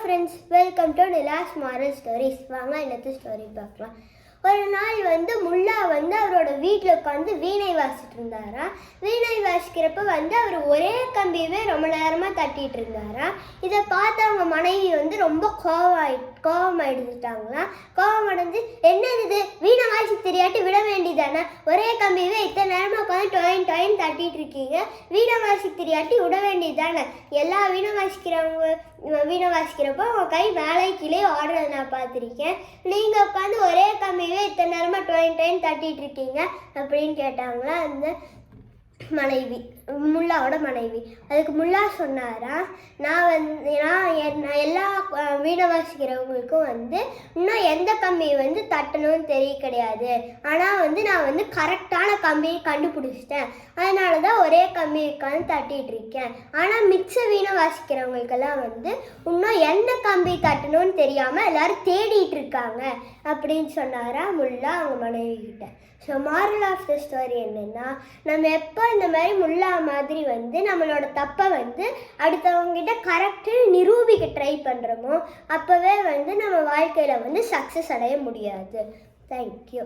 Friends, welcome to Nila's moral stories. வாங்க இன்னத்து story பார்க்கலாம். ஒரு நாள் முல்லா அவரோட வீட்டில் உட்காந்து வீணை வாசிட்டு இருந்தாரா. வீணை வாசிக்கிறப்ப அவர் ஒரே கம்பியவே ரொம்ப நேரமாக தட்டிட்டு இருந்தாரா. இதை பார்த்து அவங்க மனைவி ரொம்ப கோபமாயிடுச்சுட்டாங்களாம். கோபம் அடைஞ்சு, என்ன இது, வீணை வாசி தெரியாட்டி விட வேண்டியதானே, ஒரே கம்பியவே இத்தனை நேரமாக உட்காந்து டொயின் டொயின் தட்டிட்டு இருக்கீங்க, வீணை வாசி தெரியாட்டி விட வேண்டியதானே. எல்லா வீணை வாசிக்கிறப்போ அவங்க கை மேலே கீழே ஆடுறதை நான் பார்த்துருக்கேன். நீங்கள் உட்காந்து ஒரே கம்பியவே இத்தனை நேரமாக டொயின் தட்டிட்டு இருக்கீங்க அப்படின்னு கேட்டாங்களா அந்த மனைவி, முல்லாவோட மனைவி. அதுக்கு முல்லா சொன்னாரா, நான் எல்லா வீணை வாசிக்கிறவங்களுக்கும் இன்னும் எந்த கம்பியை தட்டணும்னு தெரிய கிடையாது. ஆனால் நான் கரெக்டான கம்பியை கண்டுபிடிச்சிட்டேன். அதனால தான் ஒரே கம்பி உட்காந்து தட்டிகிட்டு இருக்கேன். ஆனால் மிச்ச வீணை வாசிக்கிறவங்களுக்கெல்லாம் இன்னும் எந்த கம்பி தட்டணும்னு தெரியாமல் எல்லாரும் தேடிட்டு இருக்காங்க அப்படின்னு சொன்னாரா முல்லா அவங்க மனைவி கிட்ட. So moral of the story என்னென்னா, நம்ம எப்போ இந்த மாதிரி முல்லா மாதிரி நம்மளோட தப்பை அடுத்தவங்ககிட்ட கரெக்டு நிரூபிக்க ட்ரை பண்ணுறோமோ அப்போவே நம்ம வாழ்க்கையில் சக்ஸஸ் அடைய முடியாது. தேங்க்யூ.